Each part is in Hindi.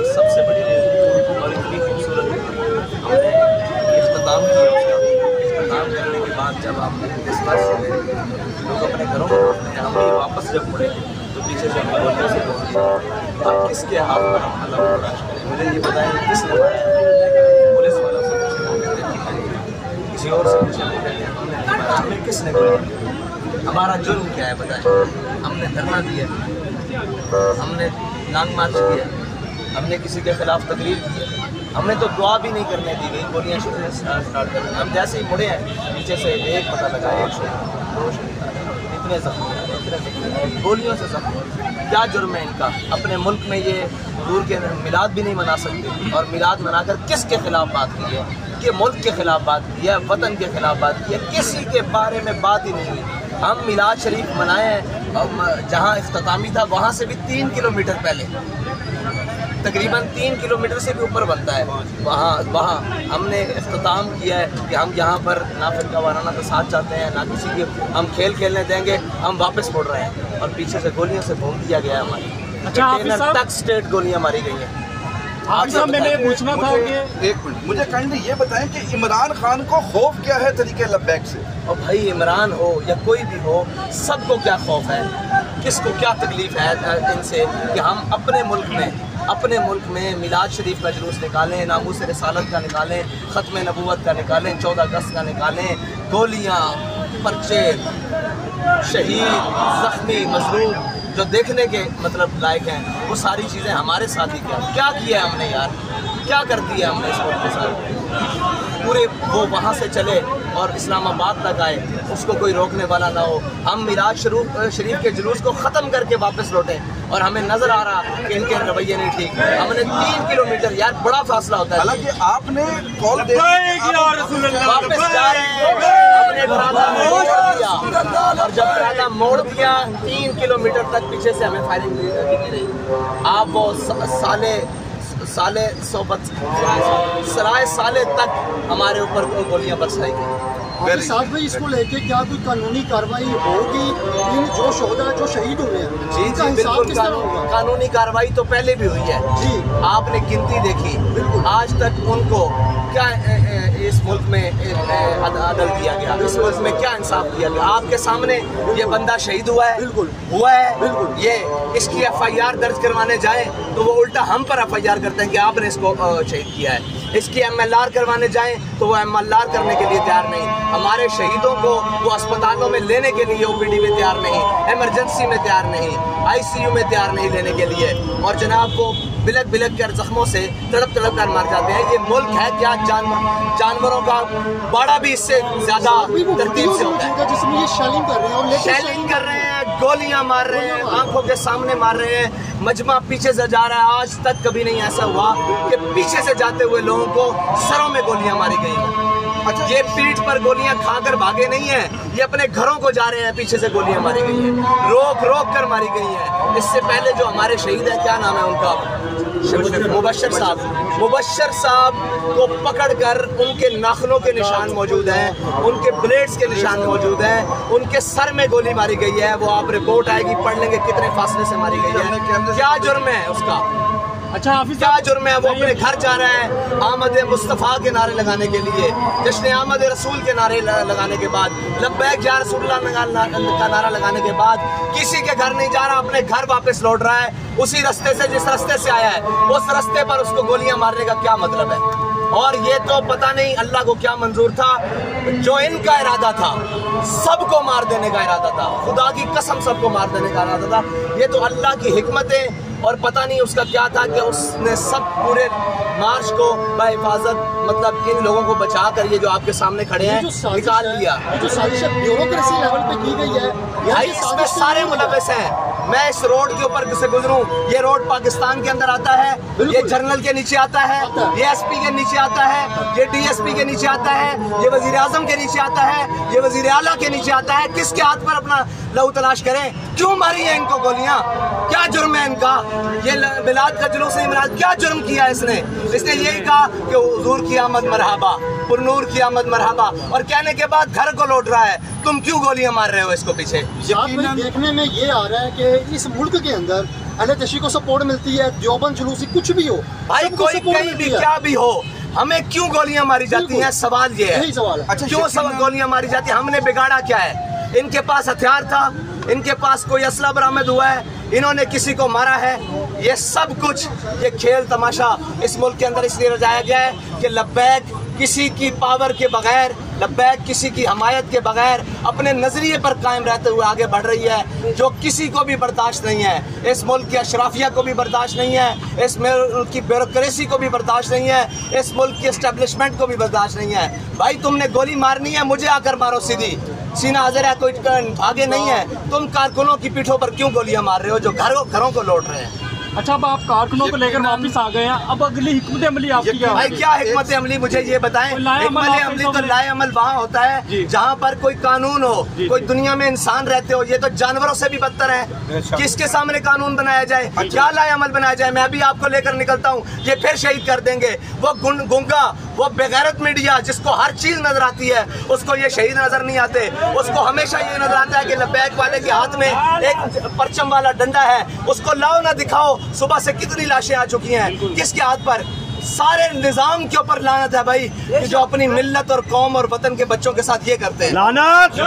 सबसे बड़ी और इतनी खूबसूरत हमने इख्तिताम किया। इख्तिताम करने के बाद जब हम इस बार से लोग अपने घरों में पहुँचते हैं, हम भी वापस जब मुड़े तो पीछे से हमें बोलने से बोल दिया अब किसके हाथ पर हम अल्लाह को राज करें। मुझे ये बताएं किसने मारा? पुलिस वालों से पूछे, किसी और से पूछे, हमें किसने बोला? हमारा जुर्म क्या है बताएं? हमने धरना दिया, हमने लॉन्ग मार्च किया, हमने किसी के खिलाफ तकरीर की, हमने तो दुआ भी नहीं करने दी गई, गोलियाँ स्टार्ट कर दी। हम जैसे ही मुड़े हैं पीछे से एक पता लगा, एक शहीद, दो शहीद, इतने जख्मी, गोलियों से जख्मी। क्या जुर्म है इनका? अपने मुल्क में ये दूर के मिलाद भी नहीं मना सकते, और मिलाद मनाकर किसके खिलाफ बात की है? कि मुल्क के खिलाफ बात की है, वतन के खिलाफ बात की है, किसी के बारे में बात ही नहीं हुई। हम मिलाद शरीफ मनाए हैं, और जहाँ इख्तितामी था वहाँ से भी 3 किलोमीटर पहले, तकरीबन 3 किलोमीटर से भी ऊपर बनता है, वहाँ हमने इख्तिताम किया है कि हम यहाँ पर ना फिरका वाराना के साथ चाहते हैं, ना किसी की हम खेल खेलने देंगे, हम वापस मुड़ रहे हैं। और पीछे से गोलियों से भून दिया गया है हमारी। अच्छा, तक स्टेट गोलियाँ मारी गई हैं। मैंने पूछना था कि एक मिनट मुझे काइंडली ये बताएं कि इमरान खान को खौफ क्या है तरीके लब्बैक से? और भाई इमरान हो या कोई भी हो, सबको क्या खौफ है, किसको क्या तकलीफ है इनसे कि हम अपने मुल्क में मिलाद शरीफ का जुलूस निकालें, नामूस रिसालत का निकालें, ख़त्म नबूवत का निकालें, 14 अगस्त का निकालें, गोलियाँ, पर्चे, शहीद, ज़ख्मी, मजलूम जो देखने के मतलब लायक हैं, वो सारी चीज़ें हमारे साथ ही क्या किया है हमने यार, क्या कर दिया हमने इस मुल्क के साथ? पूरे वो वहाँ से चले और इस्लामाबाद तक आए, उसको कोई रोकने वाला ना हो। हम मिलाद शरीफ के जुलूस को ख़त्म करके वापस लौटे और हमें नज़र आ रहा कि इनके रवैये नहीं ठीक। हमने 3 किलोमीटर, यार बड़ा फासला होता है। हालांकि आपने कॉल दे वापस जा रहे हैं, हमने इरादा मोड़ दिया, और जब इरादा मोड़ दिया 3 किलोमीटर तक पीछे से हमें फायरिंग दी रही। आप वो साले साले तक हमारे ऊपर गोलियां बरसाई गई। साथ में इसको लेके क्या कोई कानूनी कार्रवाई होगी? इन जो शोहदा जो शहीद हुए हैं, जी बिल्कुल कानूनी कार्रवाई तो पहले भी हुई है जी। आपने गिनती देखी, आज तक उनको क्या इस मुल्क में अदल दिया गया, इस मुल्क में क्या इंसाफ दिया गया? आपके सामने ये बंदा शहीद हुआ है, हुआ है, ये इसकी FIR दर्ज करवाने जाए तो वो उल्टा हम पर FIR करते हैं कि आपने इसको शहीद किया है। इसकी MLR करवाने जाएं तो वो MLR करने के लिए तैयार नहीं। हमारे शहीदों को वो अस्पतालों में लेने के लिए OPD में तैयार नहीं, इमरजेंसी में तैयार नहीं, ICU में तैयार नहीं लेने के लिए, और जनाब को बिलक कर जख्मों से तड़प कर मार जाते हैं। ये मुल्क है क्या जानवरों का बाड़ा भी इससे ज्यादा तरतीब से होता है। जिसमें ये शेलिंग कर रहे हैं, गोलियां मार रहे हैं, आंखों के सामने मार रहे हैं, मजमा पीछे से जा रहा है। आज तक कभी नहीं ऐसा हुआ कि पीछे से जाते हुए लोगों को सरों में गोलियां मारी गई हैं। अच्छा, ये पीठ पर गोलियां खाकर भागे नहीं है, ये अपने घरों को जा रहे हैं, पीछे से गोलियां मारी गई हैं, रोक कर मारी गई हैं। इससे पहले जो हमारे शहीद हैं, क्या नाम है उनका, मुबश्शिर साहब को पकड़कर उनके नाखूनों के निशान मौजूद हैं, उनके ब्लेड्स के निशान मौजूद हैं, उनके सर में गोली मारी गई है। वो आप रिपोर्ट आएगी, पढ़ लेंगे कितने फासले से मारी गई है, क्या जुर्म है उसका। अच्छा हाफिज, क्या जुर्म है? वो अपने घर जा रहा है आमद मुस्तफ़ा के नारे लगाने के लिए, जश्न आमद रसूल के नारे लगाने के बाद, लब्बैक या रसूलुल्लाह का नारा लगाने के बाद किसी के घर नहीं जा रहा, अपने घर वापस लौट रहा है उसी रास्ते से जिस रास्ते से आया है। उस रास्ते पर उसको गोलियां मारने का क्या मतलब है? और ये तो पता नहीं अल्लाह को क्या मंजूर था, जो इनका इरादा था सबको मार देने का इरादा था, खुदा की कसम सबको मार देने का इरादा था। ये तो अल्लाह की हिकमतें और पता नहीं उसका क्या था कि उसने सब पूरे मार्च को बाहिफाजत मतलब इन लोगों को बचा कर ये जो आपके सामने खड़े हैं निकाल लिया। जो साजिश ब्यूरोक्रेसी लेवल पे की गई है भाई इसमें सारे मुलविस हैं। मैं इस रोड के ऊपर से गुजरूं, ये रोड पाकिस्तान के अंदर आता है, ये जनरल के नीचे आता है, ये एसपी के नीचे आता है, ये डीएसपी के नीचे आता है, ये वजीर आजम के नीचे आता है, ये वजीर आला के नीचे आता है। किसके हाथ पर अपना लहू तलाश करें? क्यों मारी है इनको गोलियां? क्या जुर्म है इनका? ये मिलाद का जुलूस मिलाद क्या जुर्म किया इसने? इसने यही कहा कि हुजूर की आमद मरहबा, पुरनूर की आमद मरहबा, और कहने के बाद घर को लौट रहा है। तुम क्यों गोलियां मार रहे हो इसको पीछे? देखने में ये आ रहा है कि इस मुल्क के अंदर अहले तशरीह को सपोर्ट मिलती है, देवबंद जुलूसी कुछ भी हो भाई, कोई कहीं भी क्या भी हो, हमें क्यों गोलियां मारी जाती हैं? सवाल ये है, अच्छा क्यों सब गोलियां मारी जाती हैं? हमने बिगाड़ा क्या है? इनके पास हथियार था, इनके पास कोई असला बरामद हुआ है, इन्होंने किसी को मारा है। ये सब कुछ ये खेल तमाशा इस मुल्क के अंदर इसलिए रचाया गया है कि लब्बैक किसी की पावर के बगैर, लब्बैक किसी की हमायत के बगैर अपने नजरिए पर कायम रहते हुए आगे बढ़ रही है, जो किसी को भी बर्दाश्त नहीं है। इस मुल्क की अशराफिया को भी बर्दाश्त नहीं है, इस मुल्क की ब्यूरोक्रेसी को भी बर्दाश्त नहीं है, इस मुल्क की एस्टेब्लिशमेंट को भी बर्दाश्त नहीं है। भाई तुमने गोली मारनी है, मुझे आकर मारो सीधी, सीना हाजिर है, कोई आगे नहीं है। तुम कारकुनों की पीठों पर क्यों गोलियां मार रहे हो जो घरों को लौट रहे हैं? अच्छा, अब आप कारकुनों को लेकर वापस आ गए हैं, अब अगली हिकमत अमली आपकी क्या? भाई क्या हिकमत अमली, मुझे ये बताएं। हिकमत अमली तो लाए अमल वहाँ होता है जहाँ पर कोई कानून हो, कोई दुनिया में इंसान रहते हो। ये तो जानवरों से भी बदतर है। किसके सामने कानून बनाया जाए, क्या लाए अमल बनाया जाए? मैं अभी आपको लेकर निकलता हूँ, ये फिर शहीद कर देंगे। वो गुंगा, वो बेगैरत मीडिया जिसको हर चीज नजर आती है, उसको ये शहीद नजर नहीं आते। उसको हमेशा ये नजर आता है कि लब्बैक वाले के हाथ में एक परचम वाला डंडा है, उसको लाओ ना दिखाओ। सुबह से कितनी लाशें आ चुकी हैं, किसके हाथ पर? सारे निजाम के ऊपर लानत है भाई, कि जो अपनी मिल्लत और कौम और वतन के बच्चों के साथ ये करते हैं। लानत।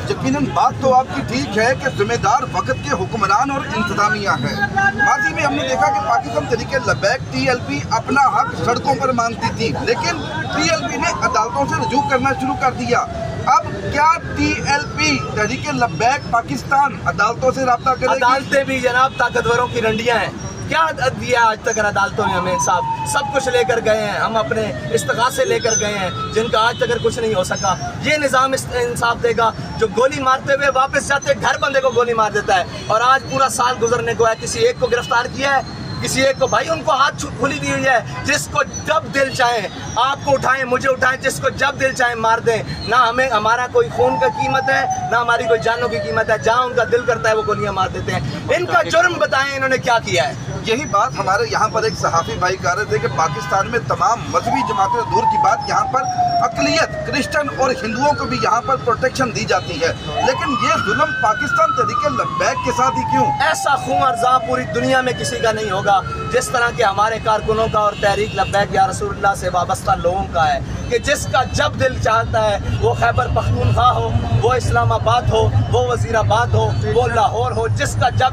यकीनन बात तो आपकी ठीक है कि जिम्मेदार वक्त के हुक्मरान और इंतजामिया है। माजी में हमने देखा कि पाकिस्तान तरीके लब्बैक टीएलपी अपना हक सड़कों पर मांगती थी, लेकिन टीएलपी ने अदालतों से रुजू करना शुरू कर दिया। अब क्या टीएलपी तरीके लब्बैक पाकिस्तान अदालतों से राब्ता करेगी? अदालतें भी जनाब ताकतवरों की रंडियां हैं। क्या दिया आज तक अदालतों ने हमें इंसाफ? सब कुछ लेकर गए हैं, हम अपने इस्तिगासे लेकर गए हैं, जिनका आज तक कुछ नहीं हो सका। ये निज़ाम इंसाफ देगा जो गोली मारते हुए वापस जाते घर बंदे को गोली मार देता है। और आज पूरा साल गुजरने को है, किसी एक को गिरफ्तार किया है, किसी एक को? भाई उनको हाथ खुली दी हुई है, जिसको जब दिल चाहे आपको उठाएं, मुझे उठाएं, जिसको जब दिल चाहे मार दें। ना हमें हमारा कोई खून का कीमत है, ना हमारी कोई जानों की कीमत है। जहां उनका दिल करता है वो गोलियां मार देते हैं। इनका जुर्म बताएं, इन्होंने क्या किया है? यही बात हमारे यहाँ पर एक सहाफ़ी भाई कह रहे थे कि पाकिस्तान में तमाम मजहबी जमातें, दूर की बात, यहाँ पर अकलियत क्रिश्चियन और हिंदुओं को भी यहाँ पर प्रोटेक्शन दी जाती है, लेकिन ये जुल्म पाकिस्तान तरीके लब्बैक के साथ ही क्यों? ऐसा खून अर्जा पूरी दुनिया में किसी का नहीं होगा जिस तरह के हमारे कारकुनों का और तहरीक लब्बैक या रसूलुल्लाह से वाबस्ता लोगों का है, कि जिसका जब दिल चाहता है, वो खैबर पख्तूनख्वा हो, वो इस्लामाबाद हो, वो वजीराबाद हो, वो लाहौर हो, जिसका जब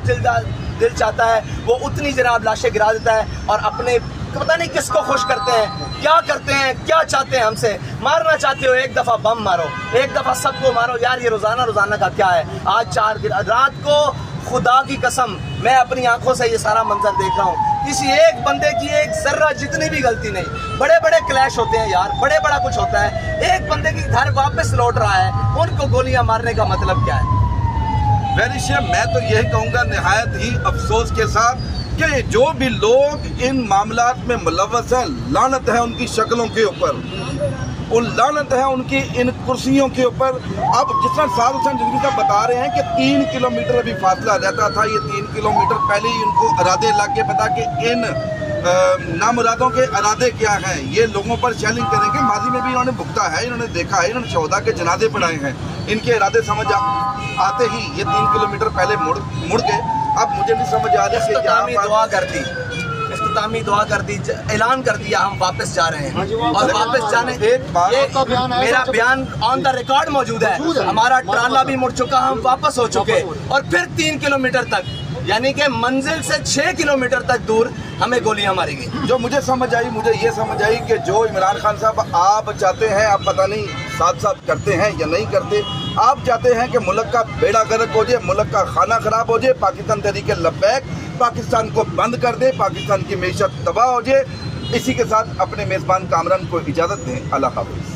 दिल चाहता है वो उतनी जनाब लाशें गिरा देता है और अपने पता नहीं किसको खुश करते हैं, क्या करते हैं, क्या चाहते हैं हमसे? मारना चाहते हो, एक दफ़ा बम मारो, एक दफ़ा सबको मारो। यार ये रोज़ाना का क्या है? आज 4 रात को खुदा की कसम मैं अपनी आंखों से ये सारा मंजर देख रहा हूँ। किसी एक बंदे की एक जर्रा जितनी भी गलती नहीं। बड़े बड़े क्लैश होते हैं यार, बड़ा कुछ होता है। एक बंदे की घर वापस लौट रहा है, उनको गोलियां मारने का मतलब क्या है? मैं तो यही कहूँगा निहायत ही अफसोस के साथ कि जो भी लोग इन मामलात में मुलव्वस हैं, लानत है उनकी शक्लों के ऊपर, उन लानत है उनकी इन कुर्सियों के ऊपर। अब जितना साध हुसैन रिजवी साहब बता रहे हैं कि 3 किलोमीटर अभी फासला रहता था, ये 3 किलोमीटर पहले ही इनको इरादे लग के पता कि इन नामुरादों के इरादे क्या हैं, ये लोगों पर चैलेंज करेंगे। माजी में भी इन्होंने भुगता है, इन्होंने देखा है, इन्होंने शोहदा के जनाजे पढ़ाए हैं। इनके इरादे समझ आते ही ये 3 किलोमीटर पहले मुड़ के, अब मुझे नहीं समझ आ रही है। इख्तितामी दुआ कर दी, ऐलान कर दिया हम वापस जा रहे हैं, और वापस जाने मेरा बयान ऑन द रिकॉर्ड मौजूद है। हमारा ट्राला भी मुड़ चुका, हम वापस हो चुके, और फिर 3 किलोमीटर तक, यानी कि मंजिल से 6 किलोमीटर तक दूर हमें गोलियां मारी गई। जो मुझे ये समझ आई कि जो इमरान खान साहब आप चाहते हैं, आप पता नहीं साथ साथ करते हैं या नहीं करते, आप चाहते हैं कि मुल्क का बेड़ा गर्क हो जाए, मुल्क का खाना खराब हो जाए, पाकिस्तान तहरीक लब्बैक पाकिस्तान को बंद कर दे, पाकिस्तान की मैशत तबाह हो जाए। इसी के साथ अपने मेज़बान कामरान को इजाज़त दें। अल्लाह हाफ़िज़।